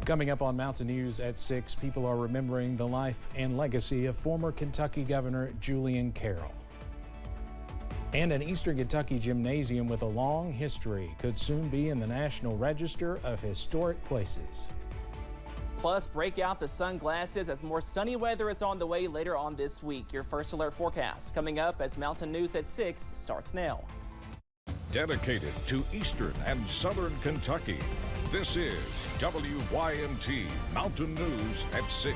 Coming up on Mountain News at 6, people are remembering the life and legacy of former Kentucky Governor Julian Carroll. And an Eastern Kentucky gymnasium with a long history could soon be in the National Register of Historic Places. Plus, break out the sunglasses as more sunny weather is on the way later on this week. Your first alert forecast coming up as Mountain News at 6 starts now. Dedicated to Eastern and Southern Kentucky, this is WYMT Mountain News at 6.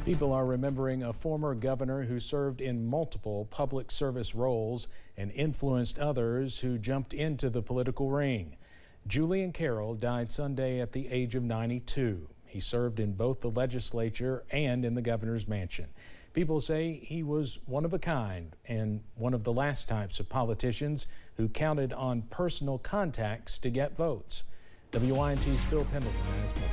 People are remembering a former governor who served in multiple public service roles and influenced others who jumped into the political ring. Julian Carroll died Sunday at the age of 92. He served in both the legislature and in the governor's mansion. People say he was one of a kind and one of the last types of politicians who counted on personal contacts to get votes. WYMT's Phil Pendleton has more.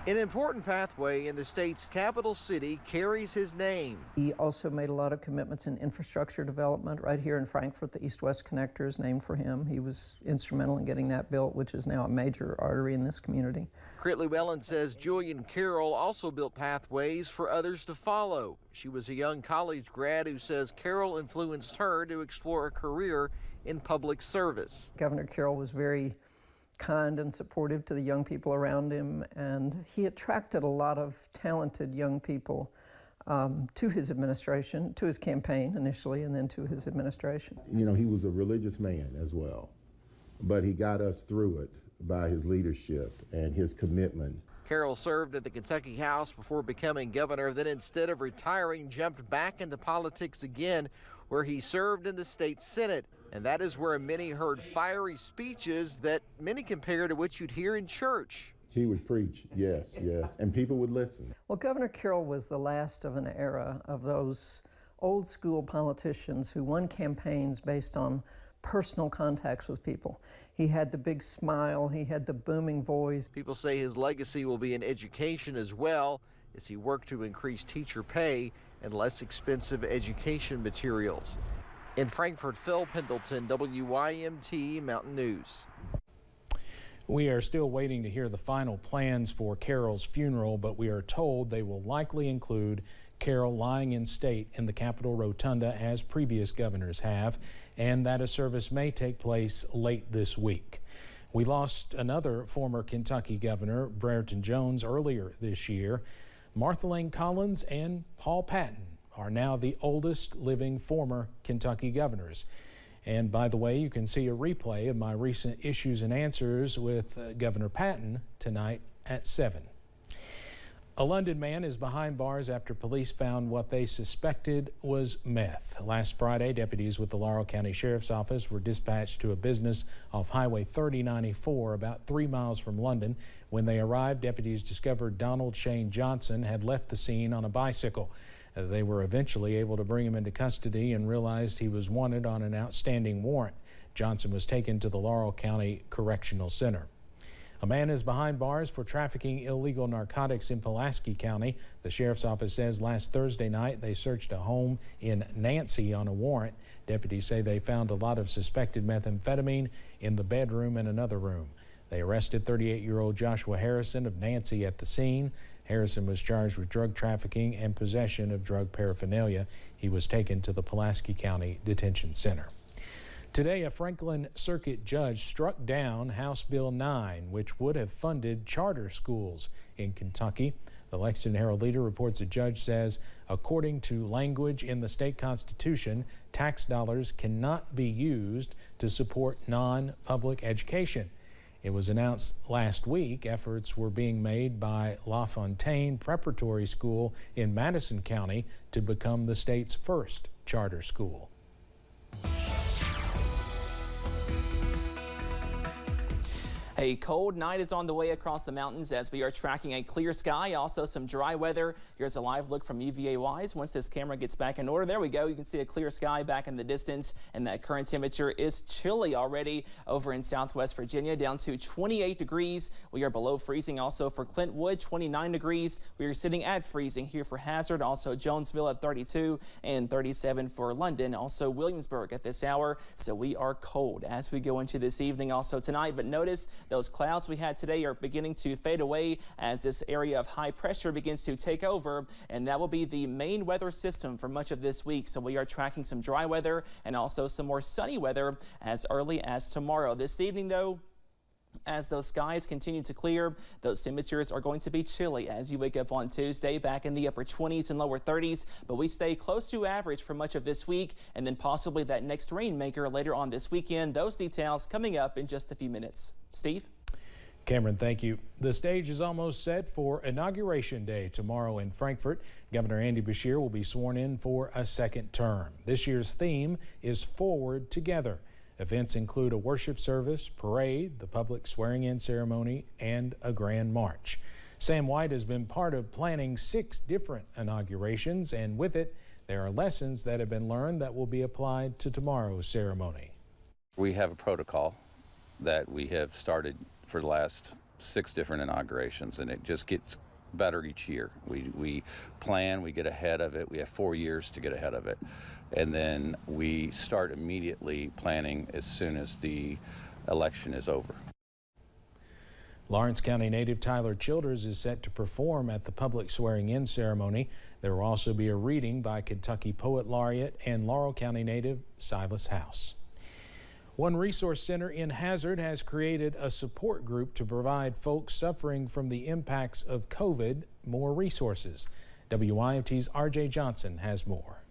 An important pathway in the state's capital city carries his name. He also made a lot of commitments in infrastructure development. Right here in Frankfort, the East-West Connector is named for him. He was instrumental in getting that built, which is now a major artery in this community. Crit Llewellyn says Julian Carroll also built pathways for others to follow. She was a young college grad who says Carroll influenced her to explore a career in public service. Governor Carroll was very kind and supportive to the young people around him, and he attracted a lot of talented young people to his administration, to his campaign initially, and then to his administration. You know, he was a religious man as well, but he got us through it by his leadership and his commitment. Carroll served at the Kentucky House before becoming governor, then instead of retiring, jumped back into politics again, where he served in the state Senate. And that is where many heard fiery speeches that many compare to what you'd hear in church. He would preach, yes, and people would listen. Well, Governor Carroll was the last of an era of those old school politicians who won campaigns based on personal contacts with people. He had the big smile, he had the booming voice. People say his legacy will be in education as well, as he worked to increase teacher pay and less expensive education materials. In Frankfort, Phil Pendleton, WYMT Mountain News. We are still waiting to hear the final plans for Carroll's funeral, but we are told they will likely include Carroll lying in state in the Capitol Rotunda as previous governors have, and that a service may take place late this week. We lost another former Kentucky governor, Brereton Jones, earlier this year. Martha Lane Collins and Paul Patton are now the oldest living former Kentucky governors. And by the way, you can see a replay of my recent Issues and Answers with Governor Patton tonight at 7. A London man is behind bars after police found what they suspected was meth. Last Friday, deputies with the Laurel County Sheriff's Office were dispatched to a business off Highway 3094 about 3 miles from London. When they arrived, deputies discovered Donald Shane Johnson had left the scene on a bicycle. They were eventually able to bring him into custody and realized he was wanted on an outstanding warrant. Johnson was taken to the Laurel County Correctional Center. A man is behind bars for trafficking illegal narcotics in Pulaski County. The sheriff's office says last Thursday night they searched a home in Nancy on a warrant. Deputies say they found a lot of suspected methamphetamine in the bedroom and another room. They arrested 38-year-old Joshua Harrison of Nancy at the scene. Harrison was charged with drug trafficking and possession of drug paraphernalia. He was taken to the Pulaski County Detention Center. Today, a Franklin Circuit judge struck down House Bill 9, which would have funded charter schools in Kentucky. The Lexington Herald-Leader reports a judge says, according to language in the state constitution, tax dollars cannot be used to support non-public education. It was announced last week efforts were being made by LaFontaine Preparatory School in Madison County to become the state's first charter school. A cold night is on the way across the mountains as we are tracking a clear sky, also some dry weather. Here's a live look from UVA Wise. Once this camera gets back in order, there we go. You can see a clear sky back in the distance, and that current temperature is chilly already over in Southwest Virginia, down to 28 degrees. We are below freezing also for Clintwood, 29 degrees. We are sitting at freezing here for Hazard, also Jonesville at 32 and 37 for London, also Williamsburg at this hour. So we are cold as we go into this evening, also tonight. But notice those clouds we had today are beginning to fade away as this area of high pressure begins to take over, and that will be the main weather system for much of this week. So we are tracking some dry weather and also some more sunny weather as early as tomorrow. This evening, though, as those skies continue to clear, those temperatures are going to be chilly as you wake up on Tuesday, back in the upper 20s and lower 30s, but we stay close to average for much of this week, and then possibly that next rainmaker later on this weekend. Those details coming up in just a few minutes. Steve? Cameron, thank you. The stage is almost set for Inauguration Day tomorrow in Frankfort. Governor Andy Beshear will be sworn in for a second term. This year's theme is Forward Together. Events include a worship service, parade, the public swearing-in ceremony, and a grand march. Sam White has been part of planning 6 different inaugurations, and with it, there are lessons that have been learned that will be applied to tomorrow's ceremony. We have a protocol that we have started for the last 6 different inaugurations, and it just gets better each year. We plan, we get ahead of it. We have 4 years to get ahead of it. And then we start immediately planning as soon as the election is over. Lawrence County native Tyler Childers is set to perform at the public swearing-in ceremony. There will also be a reading by Kentucky Poet Laureate and Laurel County native Silas House. One resource center in Hazard has created a support group to provide folks suffering from the impacts of COVID more resources. WYMT's RJ Johnson has more.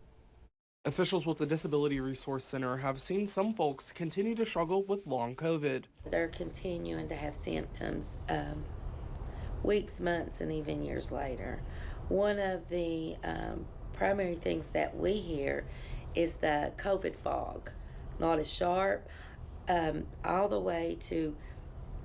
Officials with the Disability Resource Center have seen some folks continue to struggle with long COVID. They're continuing to have symptoms weeks, months, and even years later. One of the primary things that we hear is the COVID fog. Not as sharp, all the way to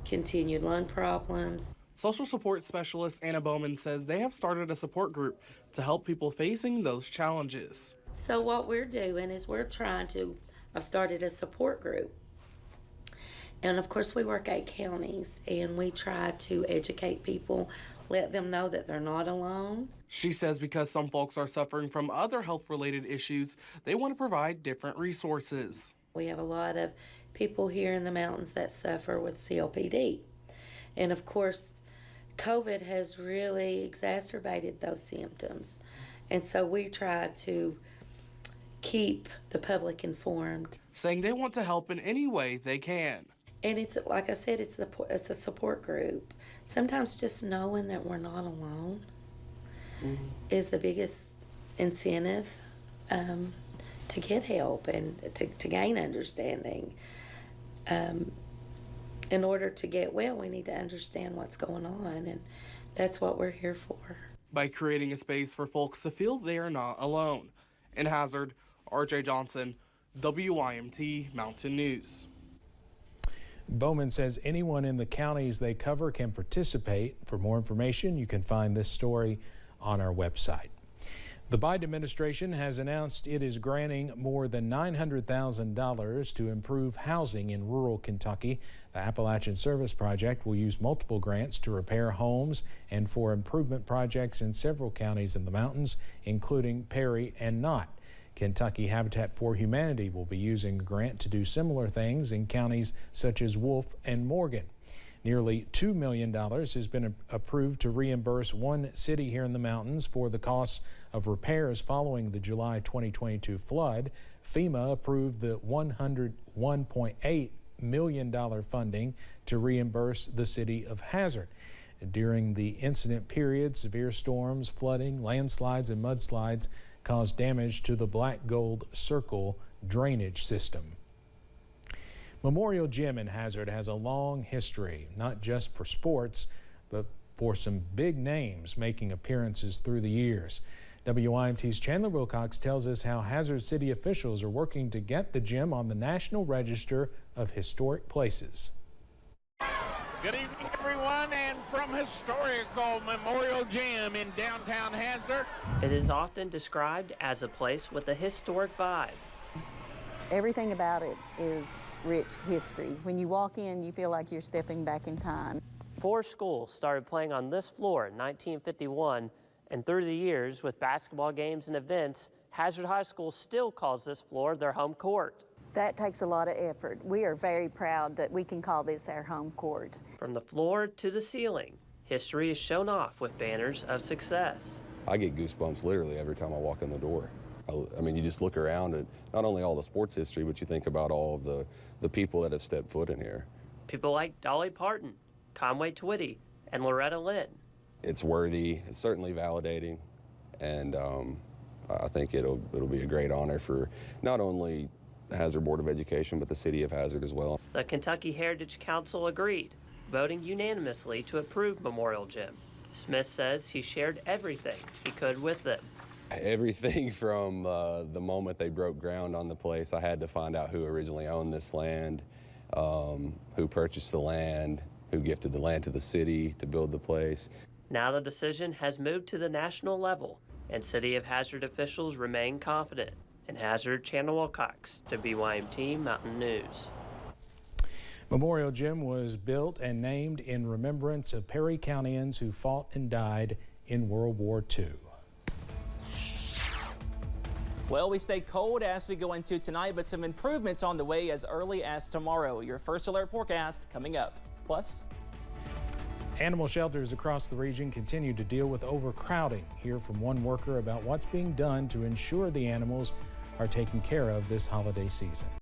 continued lung problems. Social support specialist Anna Bowman says they have started a support group to help people facing those challenges. So what we're doing is I've started a support group. And of course we work 8 counties, and we try to educate people, let them know that they're not alone. She says because some folks are suffering from other health-related issues, they want to provide different resources. We have a lot of people here in the mountains that suffer with COPD. And of course, COVID has really exacerbated those symptoms. And so we try to keep the public informed. Saying they want to help in any way they can. And it's, like I said, it's a support group. Sometimes just knowing that we're not alone is the biggest incentive to get help and to gain understanding. In order to get well, we need to understand what's going on, and that's what we're here for. By creating a space for folks to feel they are not alone. In Hazard, RJ Johnson, WYMT Mountain News. Bowman says anyone in the counties they cover can participate. For more information, you can find this story on our website. The Biden administration has announced it is granting more than $900,000 to improve housing in rural Kentucky. The Appalachian Service Project will use multiple grants to repair homes and for improvement projects in several counties in the mountains, including Perry and Knott. Kentucky Habitat for Humanity will be using a grant to do similar things in counties such as Wolfe and Morgan. Nearly $2 million has been approved to reimburse one city here in the mountains for the costs of repairs following the July 2022 flood. FEMA approved the $101.8 million funding to reimburse the city of Hazard. During the incident period, severe storms, flooding, landslides, and mudslides caused damage to the Black Gold Circle drainage system. Memorial Gym in Hazard has a long history, not just for sports, but for some big names making appearances through the years. WYMT's Chandler Wilcox tells us how Hazard City officials are working to get the gym on the National Register of Historic Places. Good evening, everyone, and from historical Memorial Gym in downtown Hazard. It is often described as a place with a historic vibe. Everything about it is rich history. When you walk in, you feel like you're stepping back in time. 4 schools started playing on this floor in 1951, and through the years, with basketball games and events, Hazard High School still calls this floor their home court. That takes a lot of effort. We are very proud that we can call this our home court. From the floor to the ceiling, history is shown off with banners of success. I get goosebumps literally every time I walk in the door. I mean, you just look around at not only all the sports history, but you think about all of the people that have stepped foot in here. People like Dolly Parton, Conway Twitty, and Loretta Lynn. It's worthy, it's certainly validating, and I think it'll be a great honor for not only the Hazard Board of Education, but the City of Hazard as well. The Kentucky Heritage Council agreed, voting unanimously to approve Memorial Gym. Smith says he shared everything he could with them. Everything from the moment they broke ground on the place, I had to find out who originally owned this land, who purchased the land, who gifted the land to the city to build the place. Now the decision has moved to the national level, and City of Hazard officials remain confident. In Hazard, Channel Wilcox, WYMT Mountain News. Memorial Gym was built and named in remembrance of Perry Countyans who fought and died in World War II. Well, we stay cold as we go into tonight, but some improvements on the way as early as tomorrow. Your first alert forecast coming up. Plus, animal shelters across the region continue to deal with overcrowding. Hear from one worker about what's being done to ensure the animals are taken care of this holiday season.